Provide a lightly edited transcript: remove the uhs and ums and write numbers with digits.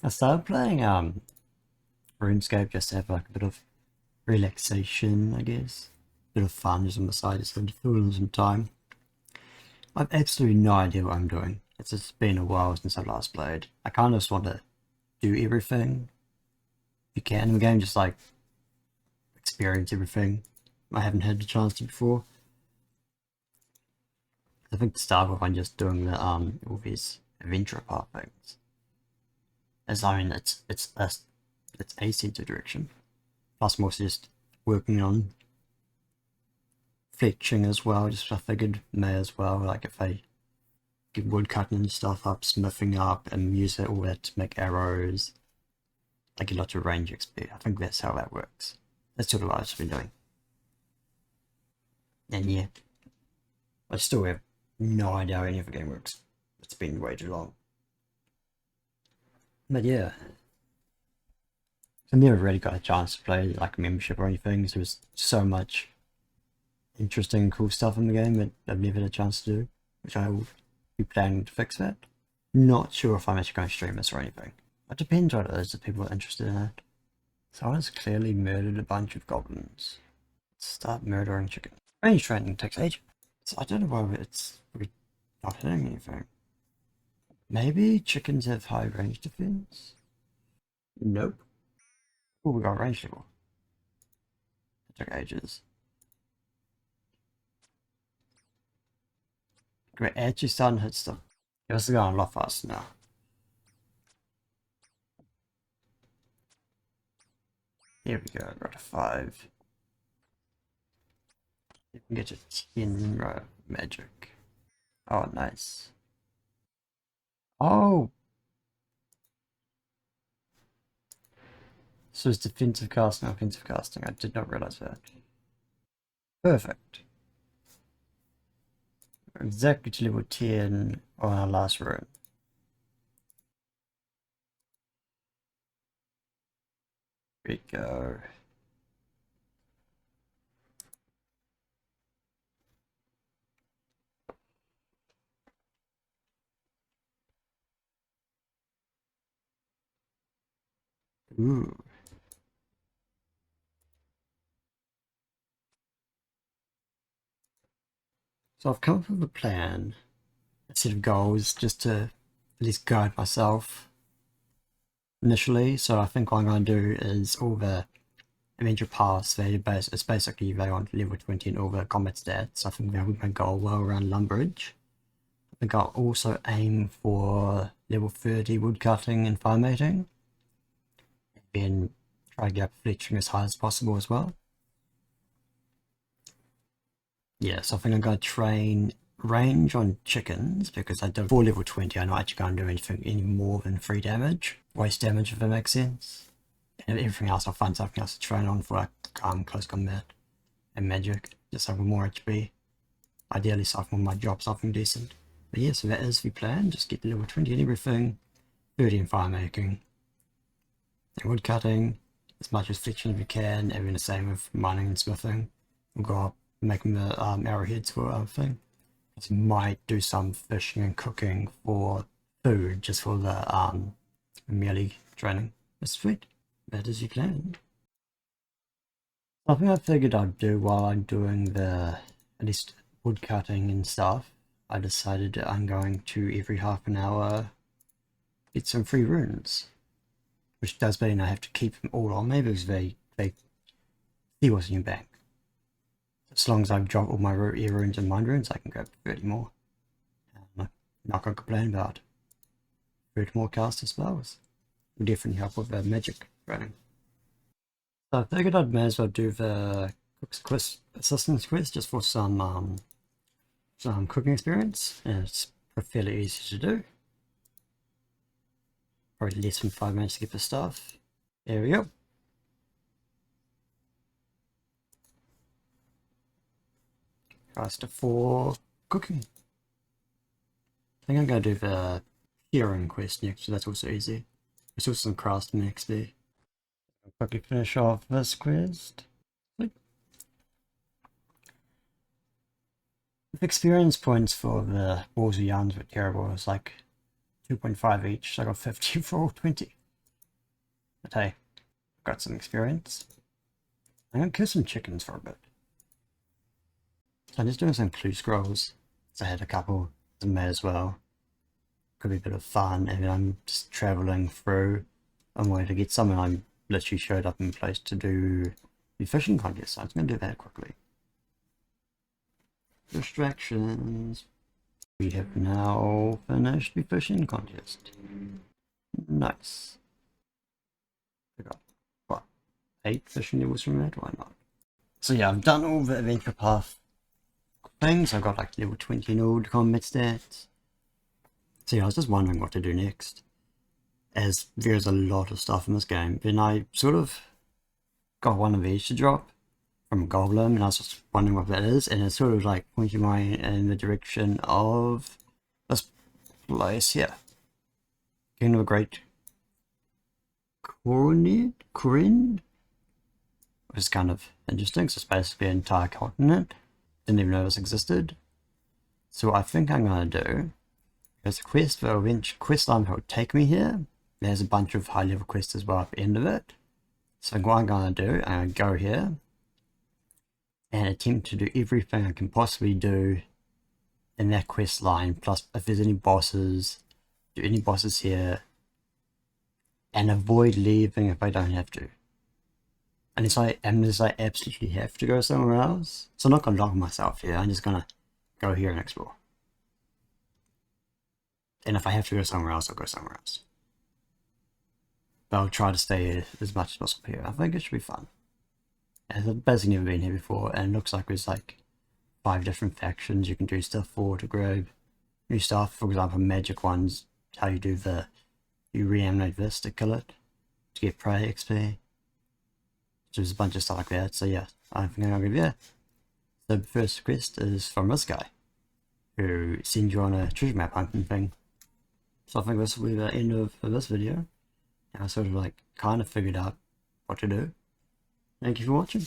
I started playing RuneScape just to have like a bit of relaxation, I guess. Bit of fun just on the side, just to fill in some time. I've absolutely no idea what I'm doing. It's just been a while since I last played. I kind of just want to do everything you can in the game, just like experience everything I haven't had the chance to before. I think to start with, I'm just doing the all these adventure path things. As I mean, it's a center direction. Plus, I'm also just working on fletching as well. Just I figured may as well, like if I get wood cutting and stuff up, smithing up, and use it all that to make arrows, I get lots of range XP. I think that's how that works. That's sort of what I've been doing. And yeah, I still have no idea how any of the game works. It's been way too long. But yeah, I never really got a chance to play like a membership or anything. So there was so much interesting and cool stuff in the game that I've never had a chance to do, which I will be planning to fix that. Not sure if I'm actually going to stream this or anything. It depends what it is if people are interested in it. Someone has clearly murdered a bunch of goblins. Let's start murdering chickens. Range training takes ages. So I don't know why it's not hitting anything. Maybe chickens have high range defense? Nope. Oh, we got range level. It took ages. We're actually starting to hit stuff. Yeah, this is going a lot faster now. Here we go, got a 5. You can get a 10 right magic. Oh, nice. Oh! So it's defensive casting, offensive casting. I did not realize that. Perfect. We're exactly to level 10 on our last rune. Here we go. Ooh. So I've come up with a plan, a set of goals, just to at least guide myself initially. So I think what I'm going to do is all the adventure paths, it's basically they want level 20 and all the combat stats. I think that would be my goal well around Lumbridge. I think I'll also aim for level 30 woodcutting and fire mating. And then try to get up fletching as high as possible as well. Yeah, so I think I'm going to train range on chickens because I do for level 20 I'm not actually going to do anything any more than 3 damage. Waste damage if that makes sense. And everything else I'll find something else to train on for like close combat and magic. Just have more HP. Ideally something on my job, something decent. But yeah, so that is the plan. Just get to level 20 and everything. 30 in fire making. And wood cutting. As much as fletching as we can. And then the same with mining and smithing. We'll go up making the arrowheads for our thing. I might do some fishing and cooking for food, just for the melee training. That's sweet. That is your plan. Something I figured I'd do while I'm doing the, at least wood cutting and stuff, I decided I'm going to every half an hour get some free runes. Which does mean I have to keep them all on me because they see what's in your bank. As long as I drop all my ear runes and mind runes, I can grab 30 more. I'm not going to complain about 30 more caster spells. Will definitely help with the magic running. So I figured I may as well do the cook's quest, assistance quest, just for some cooking experience. And it's fairly easy to do. Probably less than 5 minutes to get the stuff. There we go. Caster for cooking. I think I'm going to do the hearing quest next, so that's also easy. There's also some crafting XP. I'll quickly finish off this quest. The experience points for the Walls of Yarns were terrible. It was like 2.5 each, so I got 50 for all 20. But hey, got some experience. I'm gonna kill some chickens for a bit. So I'm just doing some clue scrolls. So I had a couple, I may as well. Could be a bit of fun, and then I'm just travelling through. I'm going to get some, and I'm literally showed up in place to do the fishing contest, so I'm just going to do that quickly. Distractions. We have now finished the fishing contest. Nice. We got, what, 8 fishing levels from that? Why not? So yeah, I've done all the adventure path things. I've got like level 20 in all the combat stats. So yeah, I was just wondering what to do next, as there's a lot of stuff in this game. Then I sort of got one of these to drop from a goblin, and I was just wondering what that is, and it's sort of like pointing my in the direction of this place here. King of the Great Corin, which is kind of interesting. So it's basically an entire continent. Didn't even know this existed. So what I think I'm gonna do, there's a quest that will quest line that will take me here. There's a bunch of high level quests as well at the end of it. So what I'm gonna do, I'm gonna go here and attempt to do everything I can possibly do in that quest line, plus if there's any bosses, do any bosses here, and avoid leaving if I don't have to. Unless I absolutely have to go somewhere else. So I'm not gonna lock myself here, I'm just gonna go here and explore. And if I have to go somewhere else, I'll go somewhere else. But I'll try to stay as much as possible here. I think it should be fun. I've basically never been here before, and it looks like there's like 5 different factions you can do stuff for to grab new stuff. For example, magic ones, how you do you reanimate this to kill it, to get prey XP. So there's a bunch of stuff like that, so yeah, I think I'll give you. The first quest is from this guy, who sends you on a treasure map hunting thing. So I think this will be the end of this video. I sort of like kind of figured out what to do. Thank you for watching.